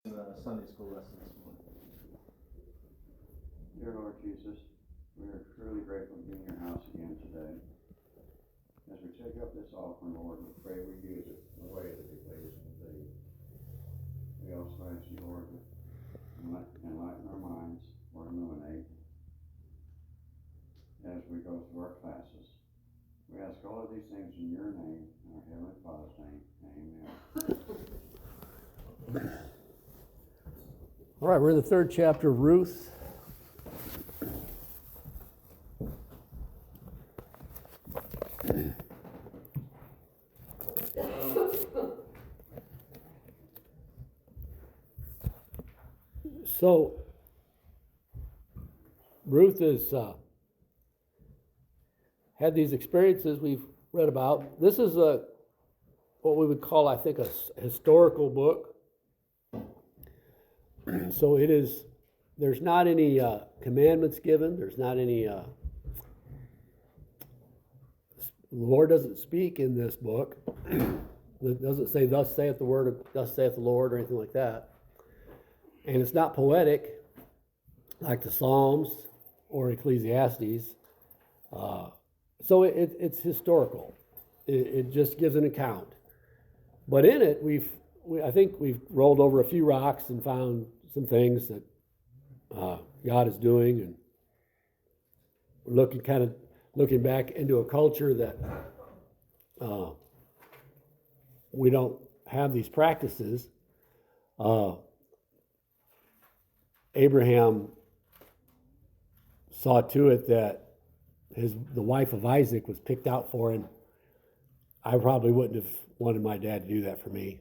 Sunday school lesson this morning. Dear Lord Jesus, we are truly grateful to be in your house again today. As we take up this offering, Lord, we pray we use it in the way that you please with thee. We also ask you, Lord, to enlighten our minds or illuminate as we go through our classes. We ask all of these things in your name, in our Heavenly Father's name. Amen. All right, we're in the third chapter of Ruth. So, Ruth has had these experiences we've read about. This is what we would call, I think, a historical book. So it is, there's not any commandments given. There's not any, the Lord doesn't speak in this book. It doesn't say, thus saith the word, thus saith the Lord, or anything like that. And it's not poetic, like the Psalms or Ecclesiastes. So it's historical. It just gives an account. But in it, I think we've rolled over a few rocks and found some things that God is doing, and we're looking back into a culture that we don't have these practices. Abraham saw to it that the wife of Isaac was picked out for him. I probably wouldn't have wanted my dad to do that for me.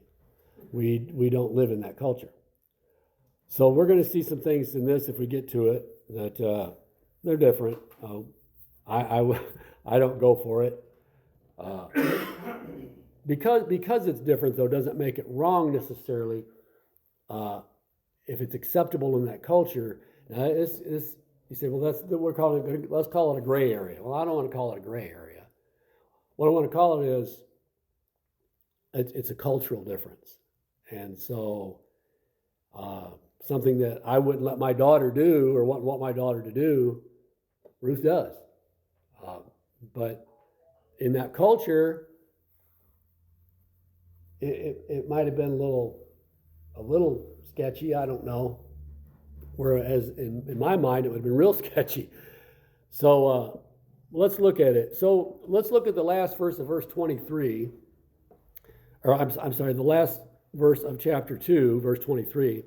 We don't live in that culture. So we're going to see some things in this, if we get to it, that they're different. I don't go for it. Because it's different, though, doesn't make it wrong necessarily. If it's acceptable in that culture, now you say, well, let's call it a gray area. Well, I don't want to call it a gray area. What I want to call it is, it's a cultural difference. And so something that I wouldn't let my daughter do or want my daughter to do, Ruth does. But in that culture, it might have been a little sketchy, I don't know. Whereas in my mind, it would have been real sketchy. So let's look at it. So let's look at the last verse of verse 23. Or I'm sorry, the last verse of chapter 2, verse 23.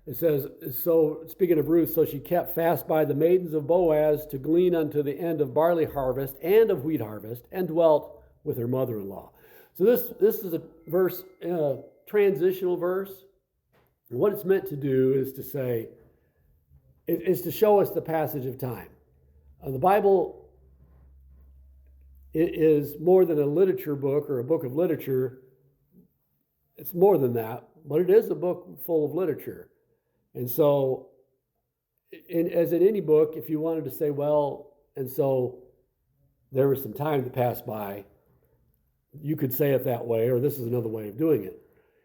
It says, so speaking of Ruth, so she kept fast by the maidens of Boaz to glean unto the end of barley harvest and of wheat harvest, and dwelt with her mother-in-law. So this is a verse, transitional verse. And what it's meant to do is to say, is to show us the passage of time. The Bible is more than a literature book or a book of literature. It's more than that, but it is a book full of literature. And so, as in any book, if you wanted to say, well, and so there was some time that passed by, you could say it that way, or this is another way of doing it.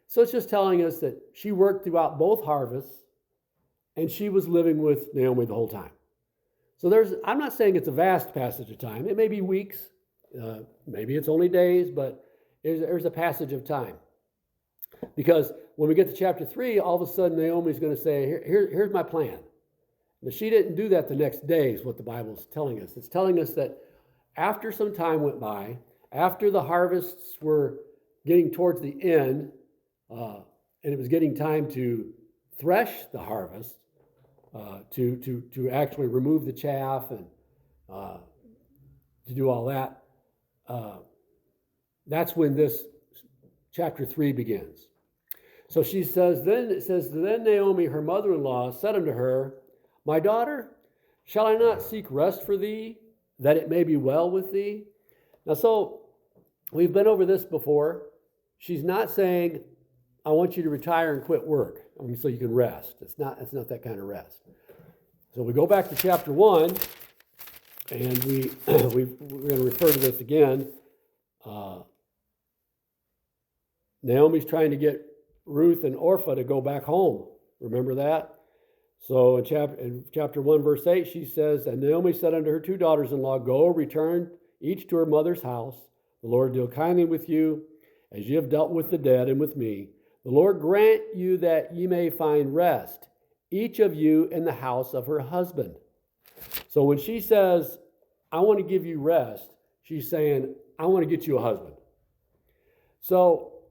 So it's just telling us that she worked throughout both harvests, and she was living with Naomi the whole time. So I'm not saying it's a vast passage of time. It may be weeks, maybe it's only days, but there's a passage of time. Because when we get to chapter 3, all of a sudden Naomi's going to say, here's my plan. But she didn't do that the next day, is what the Bible's telling us. It's telling us that after some time went by, after the harvests were getting towards the end, and it was getting time to thresh the harvest, to actually remove the chaff and to do all that, that's when this chapter 3 begins. So she says, then Naomi, her mother-in-law, said unto her, my daughter, shall I not seek rest for thee, that it may be well with thee? Now, so we've been over this before. She's not saying, I want you to retire and quit work, so you can rest. It's not that kind of rest. So we go back to chapter 1, and we're going to refer to this again. Naomi's trying to get Ruth and Orpah to go back home. Remember that? So in chapter 1, verse 8, she says, "And Naomi said unto her 2 daughters-in-law, Go, return each to her mother's house. The Lord deal kindly with you, as ye have dealt with the dead and with me. The Lord grant you that ye may find rest, each of you in the house of her husband." So when she says, "I want to give you rest," she's saying, "I want to get you a husband." So,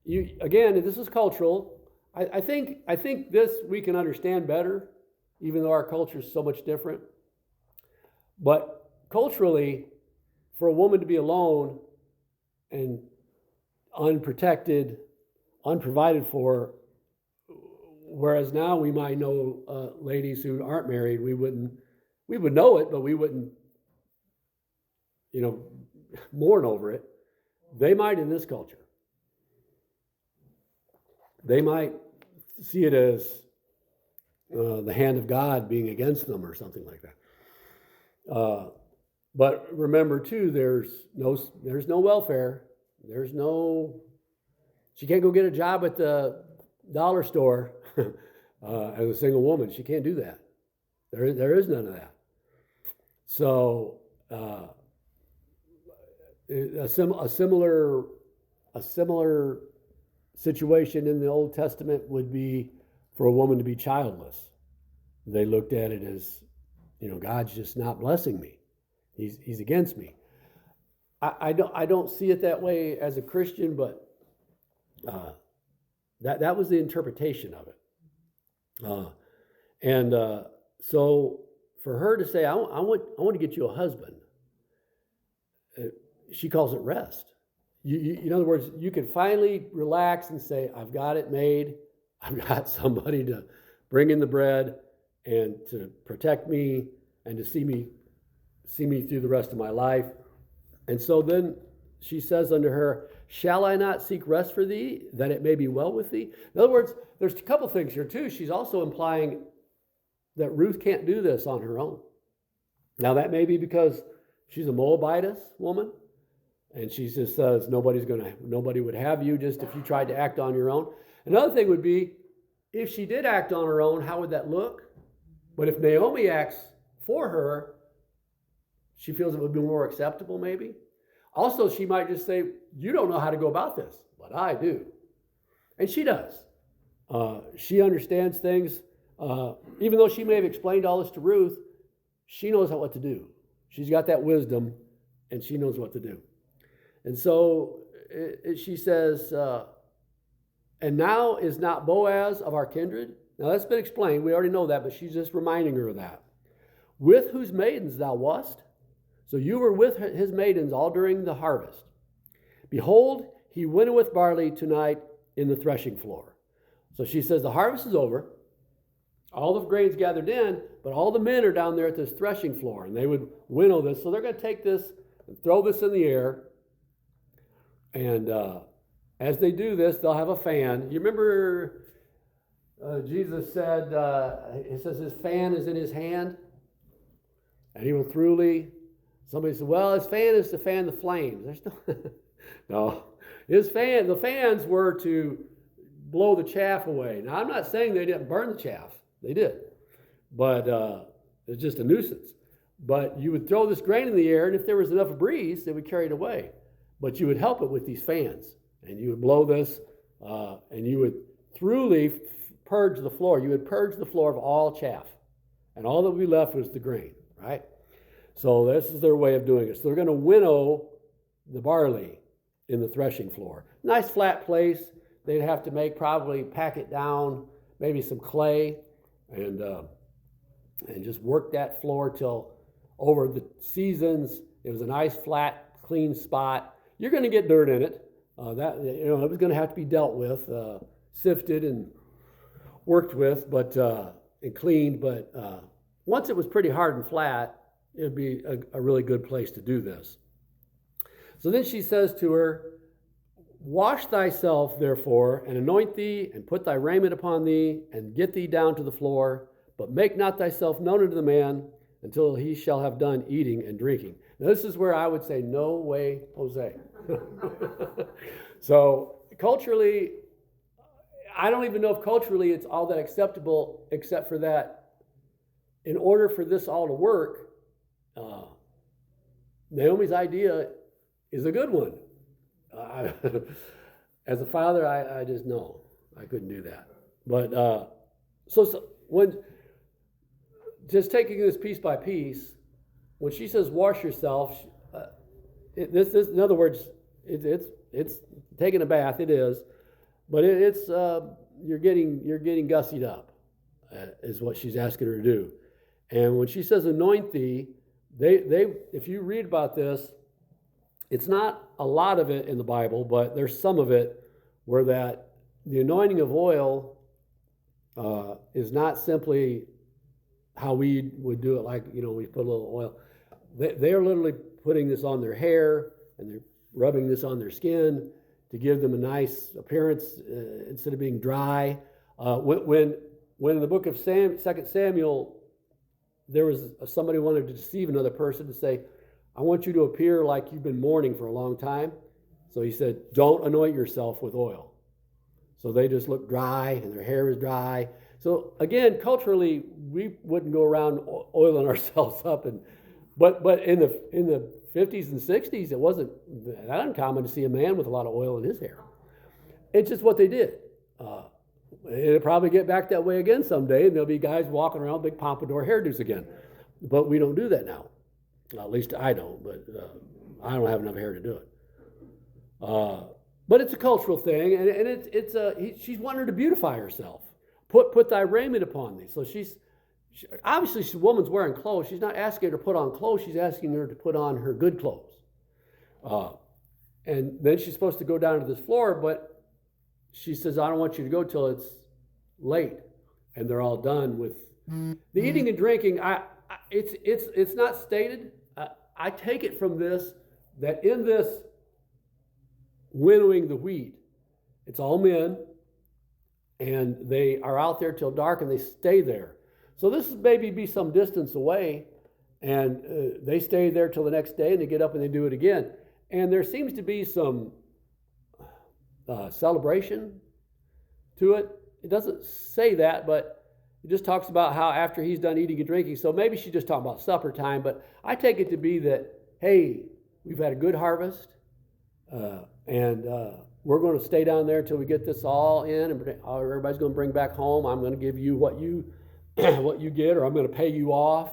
again, this is cultural. I think this we can understand better, even though our culture is so much different. But culturally, for a woman to be alone and unprotected, unprovided for, whereas now we might know ladies who aren't married, we would know it, but we wouldn't, mourn over it. They might in this culture. They might see it as the hand of God being against them or something like that. But remember too, there's no welfare. She can't go get a job at the dollar store as a single woman. She can't do that. There is none of that. So a similar situation in the Old Testament would be for a woman to be childless. They looked at it as, God's just not blessing me. He's against me. I don't see it that way as a Christian, but that was the interpretation of it. So for her to say, I want to get you a husband, she calls it rest. In other words, you can finally relax and say, I've got it made. I've got somebody to bring in the bread and to protect me and to see me through the rest of my life. And so then she says unto her, "Shall I not seek rest for thee, that it may be well with thee?" In other words, there's a couple things here too. She's also implying that Ruth can't do this on her own. Now that may be because she's a Moabitess woman, and she just says nobody would have you just if you tried to act on your own. Another thing would be, if she did act on her own, how would that look? But if Naomi acts for her, she feels it would be more acceptable maybe. Also, she might just say, you don't know how to go about this, but I do. And she does. She understands things. Even though she may have explained all this to Ruth, she knows what to do. She's got that wisdom, and she knows what to do. And so she says, "And now is not Boaz of our kindred?" Now that's been explained. We already know that, but she's just reminding her of that. "With whose maidens thou wast? So you were with his maidens all during the harvest. Behold, he winnoweth barley tonight in the threshing floor." So she says the harvest is over. All the grain's gathered in, but all the men are down there at this threshing floor, and they would winnow this. So they're going to take this and throw this in the air. And as they do this, they'll have a fan. You remember Jesus said, he says his fan is in his hand, and he will truly. Somebody said, well, his fan is to fan the flames. There's no. The fans were to blow the chaff away. Now, I'm not saying they didn't burn the chaff. They did. But it's just a nuisance. But you would throw this grain in the air, and if there was enough breeze, they would carry it away. But you would help it with these fans. And you would blow this, and you would thoroughly purge the floor. You would purge the floor of all chaff. And all that would be left was the grain, right? So this is their way of doing it. So they're going to winnow the barley in the threshing floor. Nice flat place. They'd have to probably pack it down, maybe some clay, and just work that floor till over the seasons it was a nice flat, clean spot. You're going to get dirt in it. It was going to have to be dealt with, sifted and worked with, and cleaned. But once it was pretty hard and flat, it would be a really good place to do this. So then she says to her, "Wash thyself, therefore, and anoint thee, and put thy raiment upon thee, and get thee down to the floor, but make not thyself known unto the man until he shall have done eating and drinking." Now, this is where I would say, no way, Jose. So culturally, I don't even know if culturally it's all that acceptable, except for that in order for this all to work, Naomi's idea is a good one. As a father, I just know I couldn't do that. But so when just taking this piece by piece, when she says wash yourself, this in other words, it's taking a bath. It is, but it's you're getting gussied up, is what she's asking her to do. And when she says anoint thee, they if you read about this, it's not a lot of it in the Bible, but there's some of it where that the anointing of oil is not simply how we would do it, like, we put a little oil. They're literally putting this on their hair, and they're rubbing this on their skin to give them a nice appearance instead of being dry. When in the book of 2 Samuel, there was somebody wanted to deceive another person to say, I want you to appear like you've been mourning for a long time. So he said, don't anoint yourself with oil. So they just look dry, and their hair is dry. So again, culturally, we wouldn't go around oiling ourselves up. But in the 50s and 60s, it wasn't that uncommon to see a man with a lot of oil in his hair. It's just what they did. It'll probably get back that way again someday, and there'll be guys walking around with big pompadour hairdos again. But we don't do that now. At least I don't, but I don't have enough hair to do it. But it's a cultural thing, and she's wanting her to beautify herself. Put thy raiment upon thee. So obviously she's a woman's wearing clothes. She's not asking her to put on clothes. She's asking her to put on her good clothes. And then she's supposed to go down to this floor, but she says, I don't want you to go till it's late. And they're all done with the eating and drinking. It's not stated. I take it from this that in this winnowing the wheat, it's all men, and they are out there till dark, and they stay there. So this is maybe be some distance away, and they stay there till the next day, and they get up and they do it again. And there seems to be some celebration to it. It doesn't say that, but it just talks about how after he's done eating and drinking. So maybe she's just talking about supper time, but I take it to be that, hey, we've had a good harvest, and we're going to stay down there until we get this all in, and everybody's going to bring back home. I'm going to give you what you get, or I'm going to pay you off.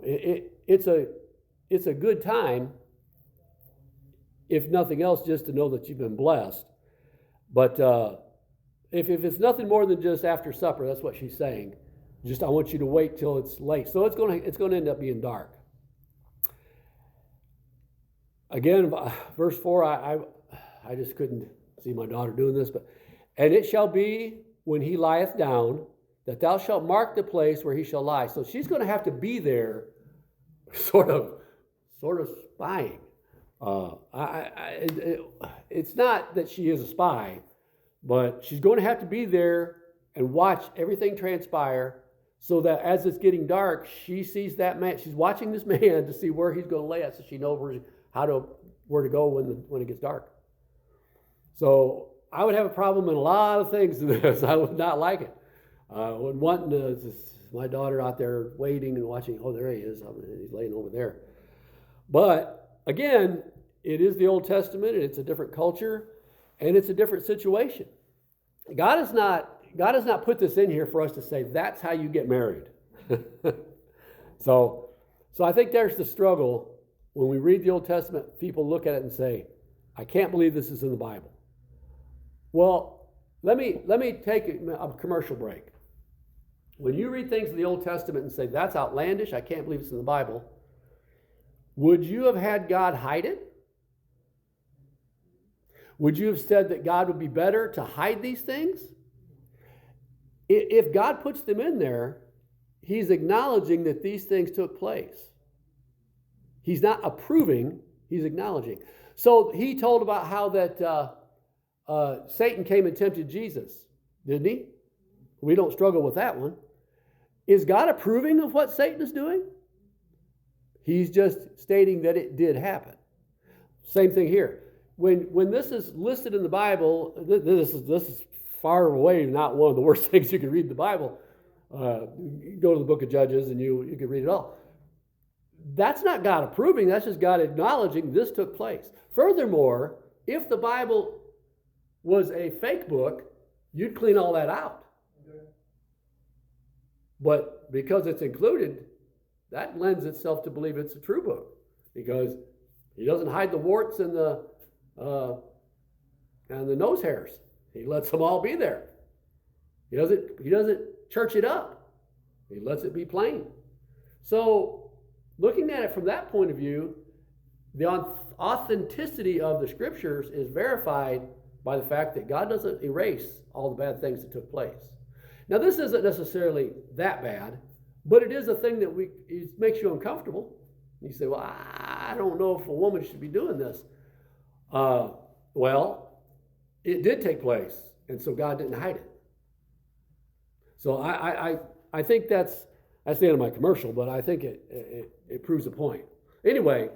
It's a good time, if nothing else, just to know that you've been blessed. But if it's nothing more than just after supper, that's what she's saying. Just I want you to wait till it's late. So it's going to end up being dark. Again, verse 4, I just couldn't see my daughter doing this, but and it shall be when he lieth down that thou shalt mark the place where he shall lie. So she's going to have to be there, sort of spying. It's not that she is a spy, but she's going to have to be there and watch everything transpire, so that as it's getting dark, she sees that man. She's watching this man to see where he's going to lay it, so she knows where to go when it gets dark. So I would have a problem in a lot of things in this. I would not like it. I wouldn't want my daughter out there waiting and watching. Oh, there he is. He's laying over there. But again, it is the Old Testament, and it's a different culture, and it's a different situation. God has not put this in here for us to say that's how you get married. So I think there's the struggle. When we read the Old Testament, people look at it and say, I can't believe this is in the Bible. Well, let me take a commercial break. When you read things in the Old Testament and say, that's outlandish, I can't believe it's in the Bible, would you have had God hide it? Would you have said that God would be better to hide these things? If God puts them in there, he's acknowledging that these things took place. He's not approving, he's acknowledging. So he told about how that Satan came and tempted Jesus, didn't he? We don't struggle with that one. Is God approving of what Satan is doing? He's just stating that it did happen. Same thing here. When this is listed in the Bible, this is far away not one of the worst things you can read in the Bible. You go to the book of Judges and you can read it all. That's not God approving. That's just God acknowledging this took place. Furthermore, if the Bible was a fake book, you'd clean all that out. But because it's included, that lends itself to believe it's a true book, because he doesn't hide the warts and the nose hairs. He lets them all be there. He doesn't church it up. He lets it be plain. So, looking at it from that point of view, the authenticity of the scriptures is verified by the fact that God doesn't erase all the bad things that took place. Now, this isn't necessarily that bad, but it is a thing that it makes you uncomfortable. You say, well, I don't know if a woman should be doing this. Well, it did take place, and so God didn't hide it. So I think that's the end of my commercial, but I think it proves a point. Anyway,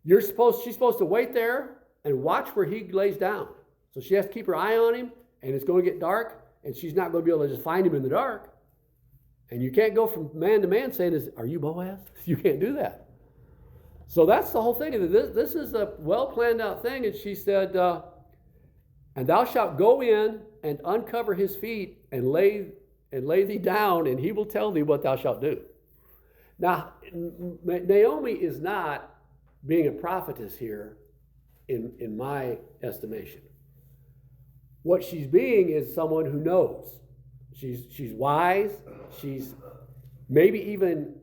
she's supposed to wait there and watch where he lays down. So she has to keep her eye on him, and it's going to get dark, and she's not going to be able to just find him in the dark. And you can't go from man to man saying, are you Boaz? You can't do that. So that's the whole thing. This is a well planned out thing. And she said, and thou shalt go in and uncover his feet and lay thee down, and he will tell thee what thou shalt do. Now, Naomi is not being a prophetess here in my estimation. What she's being is someone who knows. She's wise. She's maybe even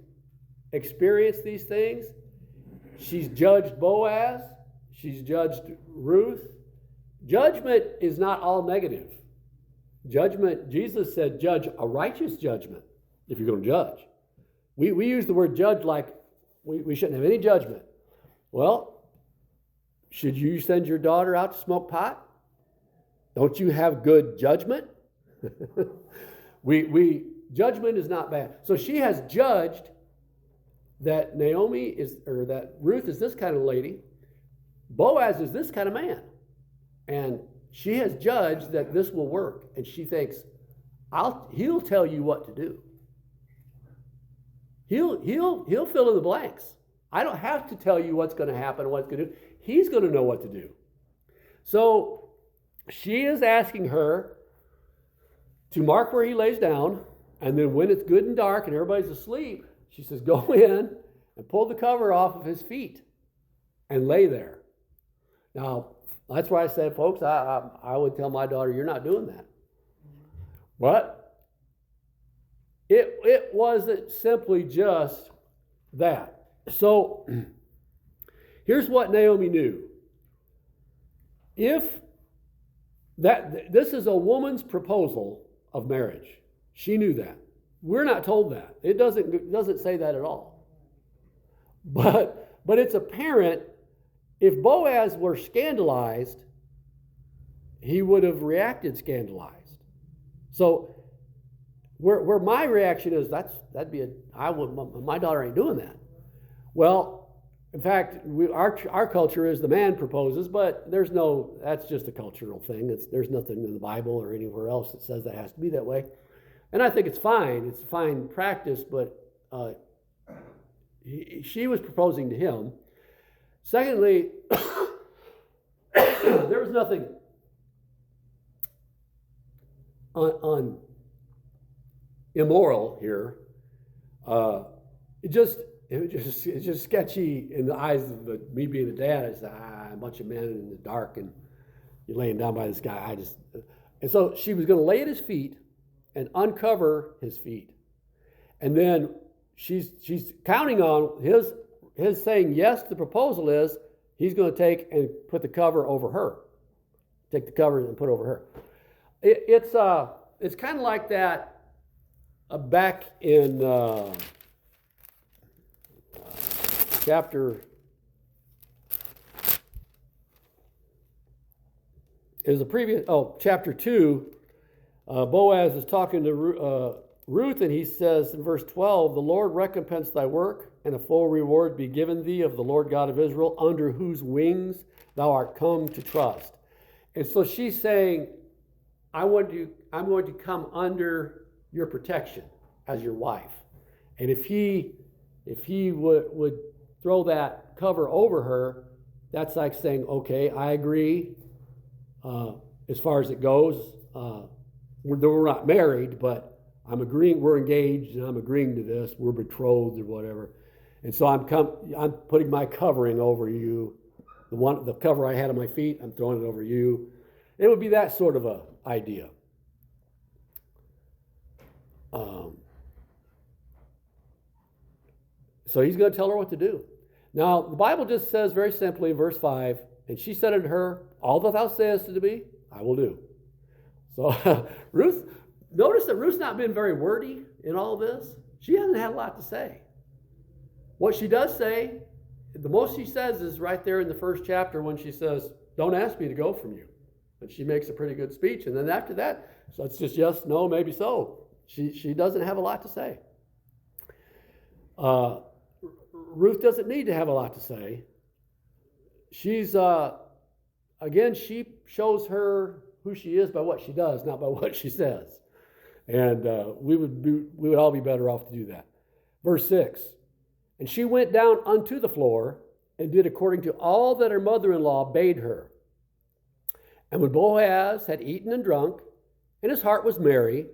experienced these things. She's judged Boaz. She's judged Ruth. Judgment is not all negative. Judgment, Jesus said, judge a righteous judgment if you're going to judge. We use the word judge like we shouldn't have any judgment. Well, should you send your daughter out to smoke pot? Don't you have good judgment? Judgment is not bad. So she has judged that that Ruth is this kind of lady, Boaz is this kind of man. And she has judged that this will work. And she thinks, he'll tell you what to do. He'll fill in the blanks. I don't have to tell you what's going to happen, what's going to do. He's going to know what to do. So she is asking her to mark where he lays down, and then when it's good and dark and everybody's asleep, she says, go in and pull the cover off of his feet and lay there. Now, that's why I said, folks, I would tell my daughter, you're not doing that. But it wasn't simply just that. So here's what Naomi knew. If this is a woman's proposal of marriage, she knew that. We're not told that. It doesn't say that at all. But it's apparent. If Boaz were scandalized, he would have reacted scandalized. So where my reaction is, my daughter ain't doing that. Well, in fact, our culture is the man proposes, but that's just a cultural thing. There's nothing in the Bible or anywhere else that says that has to be that way. And I think it's fine. It's a fine practice, but she was proposing to him. Secondly, there was nothing on immoral here. It's just sketchy in the eyes of me being a dad. It's a bunch of men in the dark and you're laying down by this guy. And so she was going to lay at his feet and uncover his feet. And then she's counting on his saying yes to the proposal is he's going to take and put the cover over her. Take the cover and put it over her. It's kind of like that back in chapter 2. Boaz is talking to Ruth, and he says in verse 12, the Lord recompense thy work, and a full reward be given thee of the Lord God of Israel, under whose wings thou art come to trust. And so she's saying, I'm going to come under your protection as your wife. And if he would throw that cover over her, that's like saying, okay, I agree as far as it goes. We're not married, but I'm agreeing, we're engaged, and I'm agreeing to this. We're betrothed or whatever. And so I'm putting my covering over you. The cover I had on my feet, I'm throwing it over you. It would be that sort of a idea. So he's going to tell her what to do. Now, the Bible just says very simply in verse 5, and she said unto her, all that thou sayest to me, I will do. So Ruth, notice that Ruth's not been very wordy in all this. She hasn't had a lot to say. What she does say, the most she says is right there in the first chapter when she says, don't ask me to go from you. And she makes a pretty good speech. And then after that, so it's just yes, no, maybe so. She doesn't have a lot to say. Ruth doesn't need to have a lot to say. She's, again, she shows her who she is by what she does, not by what she says. And we would all be better off to do that. Verse 6, and she went down unto the floor and did according to all that her mother-in-law bade her. And when Boaz had eaten and drunk, and his heart was merry,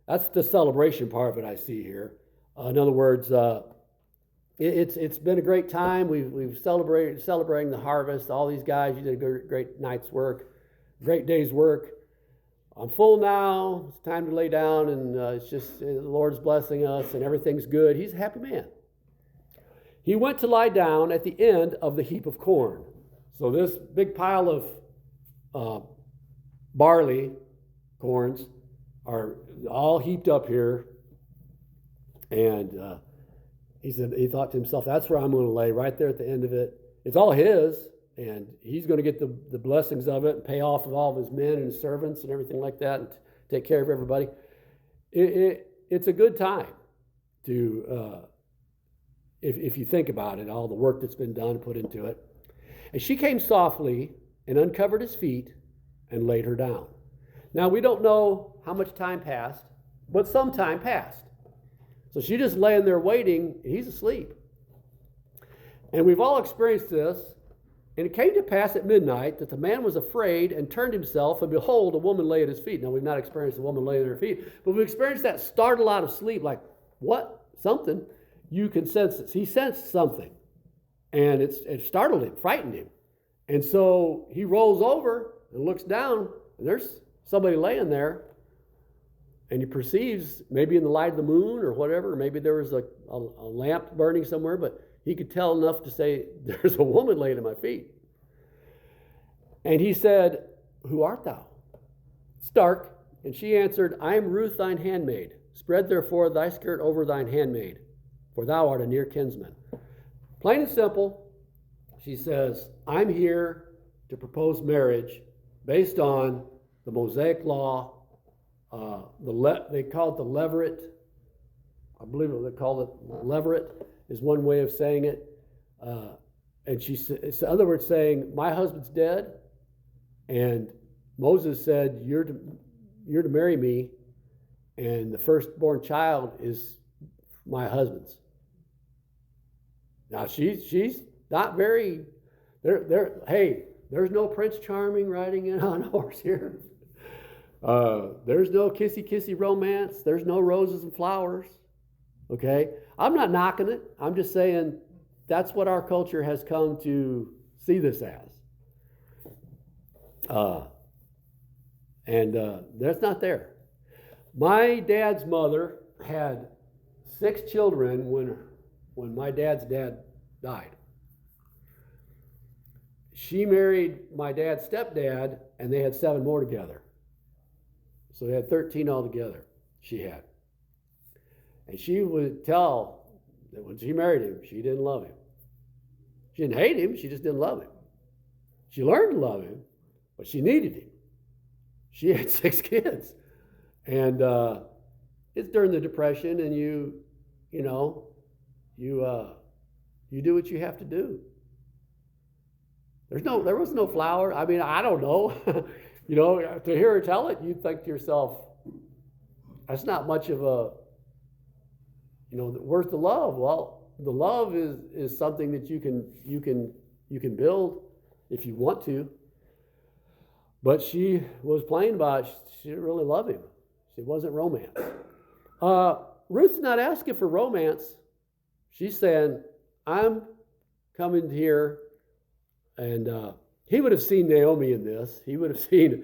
that's the celebration part of it I see here. In other words, it's been a great time. We've celebrating the harvest. All these guys, you did a great night's work, great day's work. I'm full now. It's time to lay down, and it's just the Lord's blessing us, and everything's good. He's a happy man. He went to lie down at the end of the heap of corn. So this big pile of barley, corns, are all heaped up here. And he thought to himself, that's where I'm going to lay, right there at the end of it. It's all his, and he's going to get the blessings of it and pay off of all of his men and his servants and everything like that and take care of everybody. It's a good time to, if you think about it, all the work that's been done, put into it. And she came softly and uncovered his feet and laid her down. Now, we don't know how much time passed, but some time passed. So she just laying there waiting, and he's asleep. And we've all experienced this. And it came to pass at midnight that the man was afraid and turned himself, and behold, a woman lay at his feet. Now, we've not experienced a woman laying at her feet, but we've experienced that startle out of sleep, like, what? Something. You can sense it. He sensed something. And it startled him, frightened him. And so he rolls over and looks down, and there's somebody laying there. And he perceives, maybe in the light of the moon or whatever, maybe there was a lamp burning somewhere, but he could tell enough to say, there's a woman laying at my feet. And he said, who art thou? It's dark. And she answered, I am Ruth thine handmaid. Spread therefore thy skirt over thine handmaid, for thou art a near kinsman. Plain and simple, she says, I'm here to propose marriage based on the Mosaic law. They call it the levirate. I believe they call it levirate is one way of saying it. And it's in other words saying, my husband's dead, and Moses said, you're to marry me, and the firstborn child is my husband's. Now she's not very. Hey, there's no Prince Charming riding in on a horse here. There's no kissy romance. There's no roses and flowers. Okay? I'm not knocking it. I'm just saying that's what our culture has come to see this as. That's not there. My dad's mother had 6 children when my dad's dad died. She married my dad's stepdad, and they had 7 more together. So they had 13 altogether, she had. And she would tell that when she married him, she didn't love him. She didn't hate him, she just didn't love him. She learned to love him, but she needed him. She had 6 kids. And it's during the Depression, and you do what you have to do. There was no flower. I mean, I don't know. You know, to hear her tell it, you'd think to yourself, that's not much of a, worth the love. Well, the love is something that you can build if you want to. But she was plain about it. She didn't really love him. It wasn't romance. Ruth's not asking for romance. She's saying, I'm coming here, and he would have seen Naomi in this. He would have seen,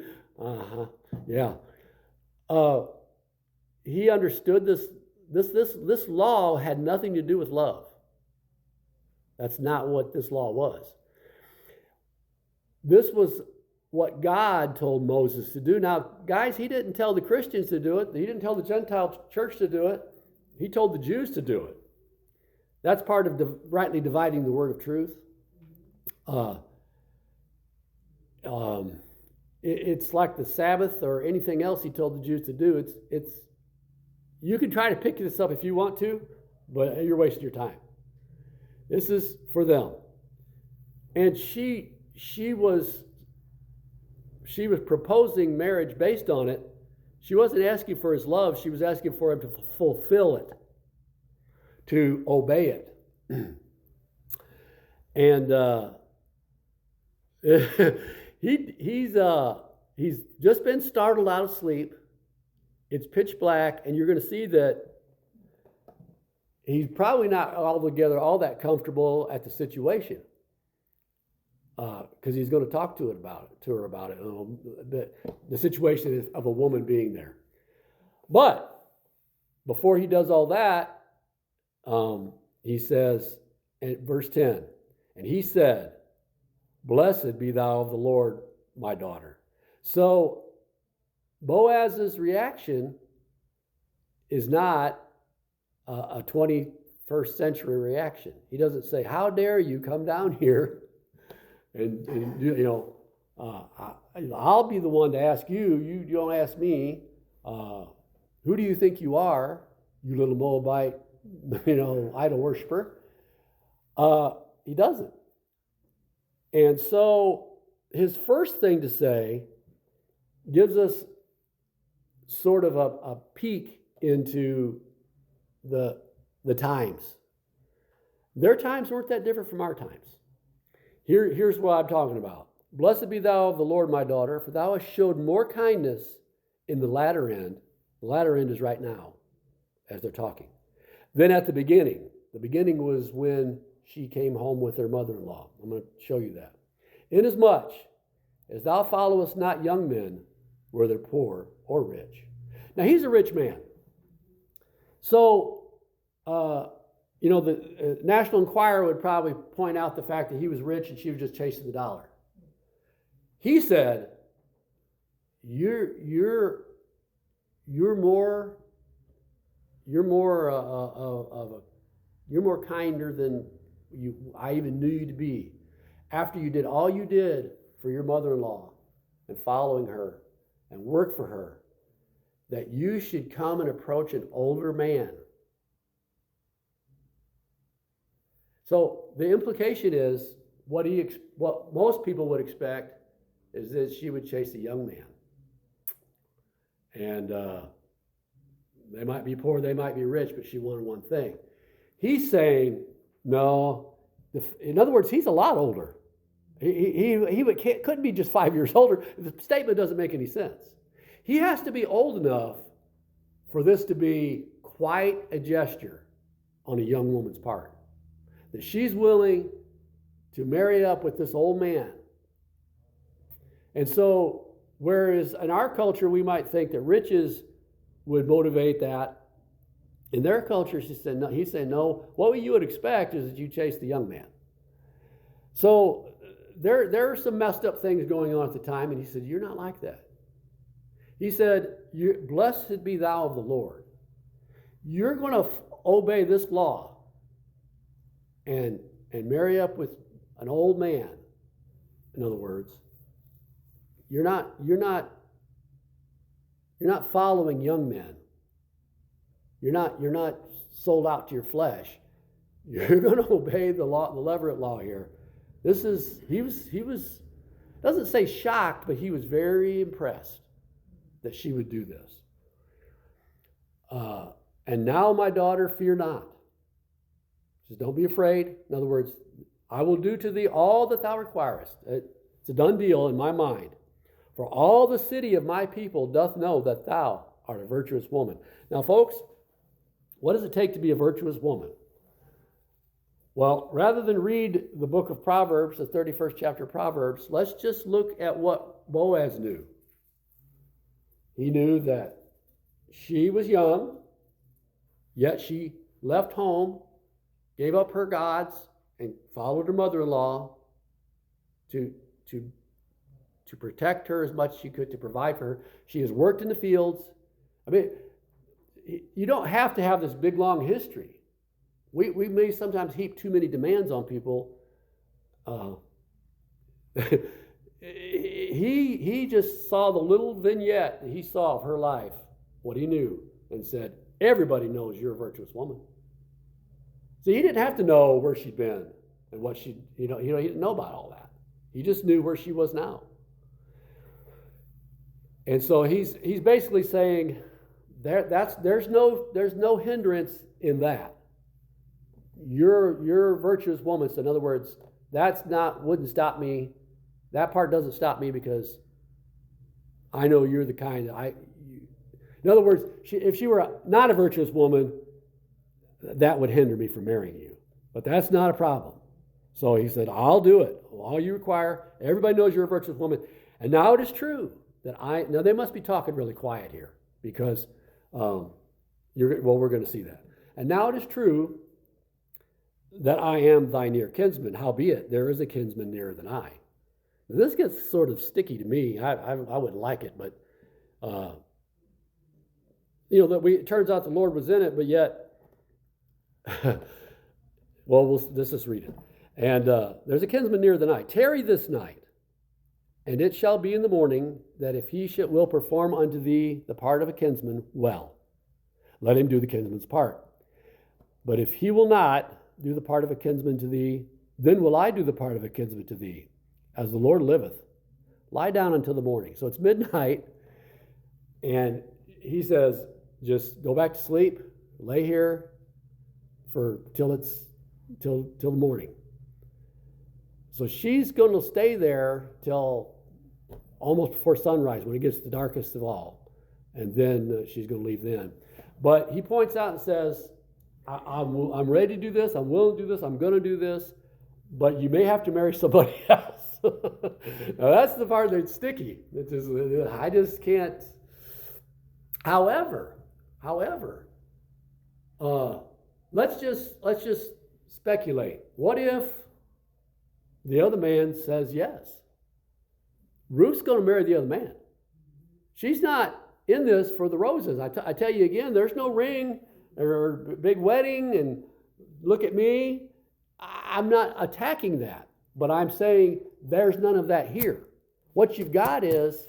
he understood this law had nothing to do with love. That's not what this law was. This was what God told Moses to do. Now, guys, he didn't tell the Christians to do it. He didn't tell the Gentile church to do it. He told the Jews to do it. That's part of rightly dividing the word of truth. It's like the Sabbath or anything else he told the Jews to do. It's you can try to pick this up if you want to, but you're wasting your time. This is for them. And she was proposing marriage based on it. She wasn't asking for his love. She was asking for him to fulfill it, to obey it. And he's just been startled out of sleep. It's pitch black, and you're going to see that he's probably not altogether all that comfortable at the situation, because he's going to talk to her about it. The situation of a woman being there. But before he does all that, he says in verse 10, and he said, "Blessed be thou of the Lord, my daughter." So Boaz's reaction is not a 21st century reaction. He doesn't say, "How dare you come down here and I'll be the one to ask you. You don't ask me. Who do you think you are, you little Moabite, idol worshiper?" He doesn't. And so his first thing to say gives us sort of a peek into the times. Their times weren't that different from our times. Here's what I'm talking about. "Blessed be thou of the Lord, my daughter, for thou hast showed more kindness in the latter end." The latter end is right now, as they're talking. "Than at the beginning." The beginning was when she came home with her mother-in-law. I'm going to show you that. "Inasmuch as thou followest not young men, whether poor or rich." Now, he's a rich man. So, the National Enquirer would probably point out the fact that he was rich and she was just chasing the dollar. He said, you're more kinder than I even knew you to be. After you did all you did for your mother-in-law and following her and work for her, that you should come and approach an older man. So the implication is what most people would expect is that she would chase a young man. And they might be poor, they might be rich, but she wanted one thing. He's saying, no. In other words, he's a lot older. He couldn't be just 5 years older. The statement doesn't make any sense. He has to be old enough for this to be quite a gesture on a young woman's part. That she's willing to marry up with this old man. And so, whereas in our culture we might think that riches would motivate that, in their culture he's saying no, what you would expect is that you chase the young man. So there are some messed up things going on at the time, and he said, you're not like that. He said, blessed be thou of the Lord. You're going to obey this law and marry up with an old man. In other words, you're not following young men. You're not sold out to your flesh. You're going to obey the law, the Levirate law here. He was. Doesn't say shocked, but he was very impressed that she would do this. And now, my daughter, fear not. She says, don't be afraid. In other words, I will do to thee all that thou requirest. It's a done deal in my mind. For all the city of my people doth know that thou art a virtuous woman. Now, folks, what does it take to be a virtuous woman? Well, rather than read the book of Proverbs, the 31st chapter of Proverbs, let's just look at what Boaz knew. He knew that she was young, yet she left home, gave up her gods, and followed her mother-in-law to protect her as much as she could, to provide for her. She has worked in the fields. I mean, you don't have to have this big, long history. We may sometimes heap too many demands on people. He just saw the little vignette that he saw of her life, what he knew, and said, everybody knows you're a virtuous woman. See, he didn't have to know where she'd been and what she, he didn't know about all that. He just knew where she was now. And so he's basically saying there's no hindrance in that. You're a virtuous woman. So in other words, wouldn't stop me. That part doesn't stop me because I know you're the kind in other words, if she were not a virtuous woman, that would hinder me from marrying you. But that's not a problem. So he said, I'll do it. All you require, everybody knows you're a virtuous woman. And now it is true that now they must be talking really quiet here because, we're going to see that. And now it is true that I am thy near kinsman. Howbeit, there is a kinsman nearer than I. Now, this gets sort of sticky to me. I wouldn't like it, but, it turns out the Lord was in it, but yet, let's just read it. And there's a kinsman nearer than I. Tarry this night, and it shall be in the morning that if he will perform unto thee the part of a kinsman, well, let him do the kinsman's part. But if he will not do the part of a kinsman to thee, then will I do the part of a kinsman to thee. As the Lord liveth, lie down until the morning. So it's midnight, and he says, just go back to sleep, lay here till the morning. So she's going to stay there till almost before sunrise, when it gets the darkest of all, and then she's going to leave then. But he points out and says, I'm ready to do this, I'm willing to do this, I'm going to do this, but you may have to marry somebody else. Now that's the part that's sticky. I just can't. However, let's just speculate. What if the other man says yes? Ruth's going to marry the other man. She's not in this for the roses. I tell you again, there's no ring or big wedding and look at me. I'm not attacking that, but I'm saying there's none of that here. What you've got is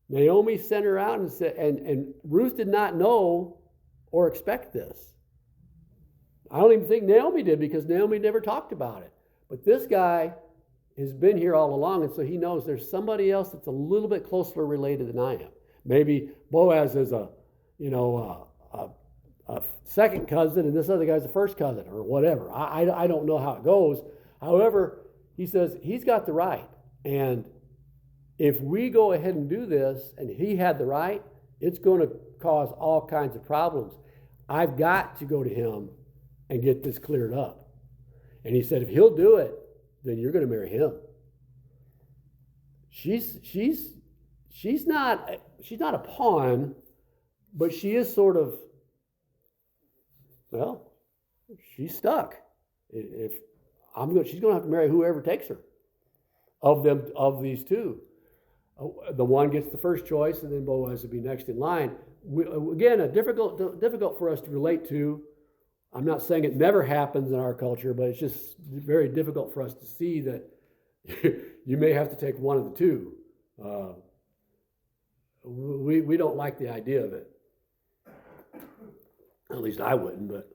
Naomi sent her out and said, and Ruth did not know or expect this. I don't even think Naomi did because Naomi never talked about it. But this guy has been here all along, and so he knows there's somebody else that's a little bit closer related than I am. Maybe Boaz is a second cousin, and this other guy's a first cousin, or whatever. I don't know how it goes. However, he says he's got the right, and if we go ahead and do this, and he had the right, it's going to cause all kinds of problems. I've got to go to him and get this cleared up. And he said, if he'll do it, then you're going to marry him. She's not a pawn, but she is sort of, she's stuck. She's going to have to marry whoever takes her. Of these two, the one gets the first choice, and then Boaz would be next in line. Again, difficult for us to relate to. I'm not saying it never happens in our culture, but it's just very difficult for us to see that you may have to take one of the two. We don't like the idea of it. At least I wouldn't, but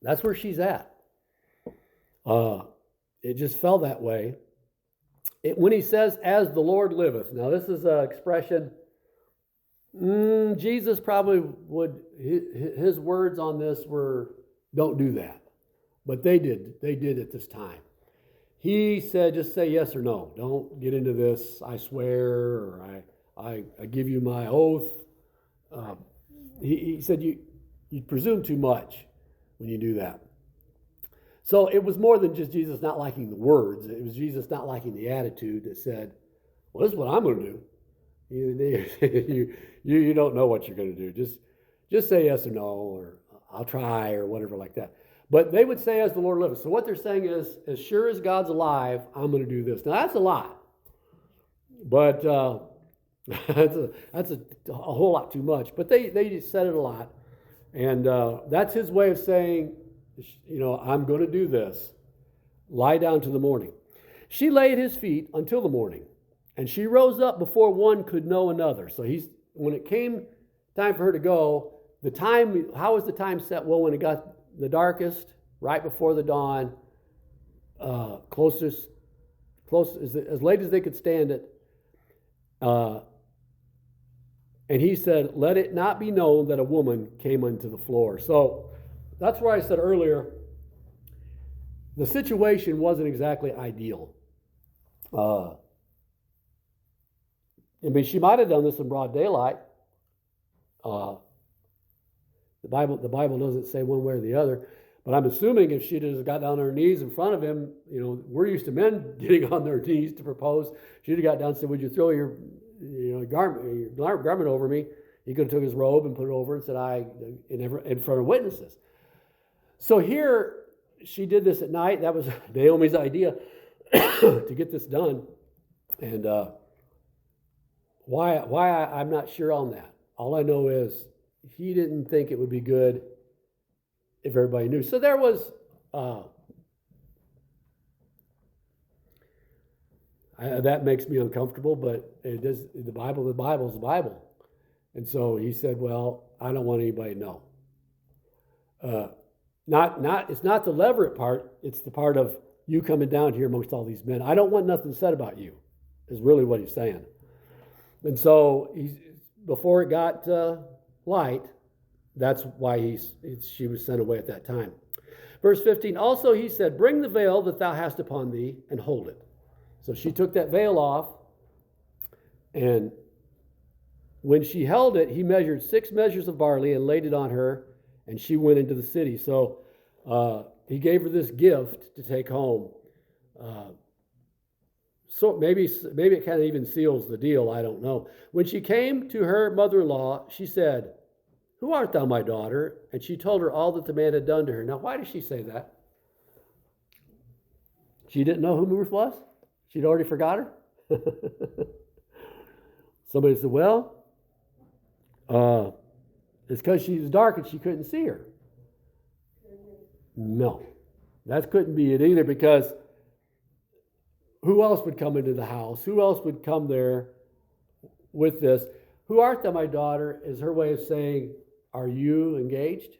that's where she's at. It just fell that way. when he says, as the Lord liveth, now this is an expression, Jesus probably would, his words on this were, don't do that. But they did at this time. He said, just say yes or no. Don't get into this, I swear, or I give you my oath. He said, you presume too much when you do that. So it was more than just Jesus not liking the words. It was Jesus not liking the attitude that said, well, this is what I'm going to do. You don't know what you're going to do. Just say yes or no, or I'll try, or whatever like that. But they would say, as the Lord liveth. So what they're saying is, as sure as God's alive, I'm going to do this. Now, that's a lot. But that's a whole lot too much. But they said it a lot. And that's his way of saying, I'm going to do this. Lie down to the morning. She lay at his feet until the morning. And she rose up before one could know another. So when it came time for her to go, how was the time set? Well, when it got the darkest, right before the dawn, close as late as they could stand it. And he said, let it not be known that a woman came unto the floor. So that's where I said earlier, the situation wasn't exactly ideal. She might have done this in broad daylight. The Bible doesn't say one way or the other, but I'm assuming if she just got down on her knees in front of him, we're used to men getting on their knees to propose. She'd have got down and said, would you throw your garment over me? He could have took his robe and put it over and said, in front of witnesses. So here, she did this at night. That was Naomi's idea to get this done. And why I'm not sure on that. All I know is he didn't think it would be good if everybody knew. So there was that makes me uncomfortable, but it is the Bible. The Bible's the Bible, and so he said, "Well, I don't want anybody to know." It's not the levirate part. It's the part of you coming down here amongst all these men. I don't want nothing said about you. Is really what he's saying. And so before it got light, that's why she was sent away at that time. Verse 15, also he said, bring the veil that thou hast upon thee and hold it. So she took that veil off, and when she held it, he measured 6 measures of barley and laid it on her, and she went into the city. So he gave her this gift to take home. So maybe it kind of even seals the deal. I don't know. When she came to her mother-in-law, she said, who art thou, my daughter? And she told her all that the man had done to her. Now, why did she say that? She didn't know who Ruth was? She'd already forgot her? Somebody said, well, it's because she was dark and she couldn't see her. No, that couldn't be it either, because who else would come into the house? Who else would come there with this? Who art thou, my daughter, is her way of saying, are you engaged?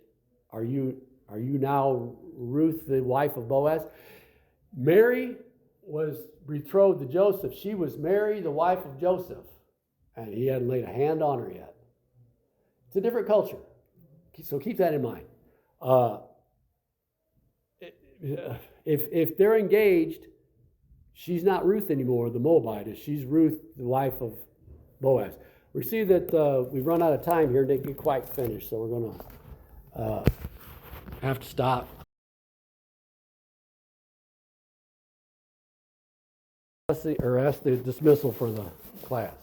Are you now Ruth, the wife of Boaz? Mary was betrothed to Joseph. She was Mary, the wife of Joseph, and he hadn't laid a hand on her yet. It's a different culture, so keep that in mind. If they're engaged, she's not Ruth anymore, the Moabitess. She's Ruth, the wife of Boaz. We see that we've run out of time here and didn't get quite finished, so we're going to have to stop. Ask the dismissal for the class.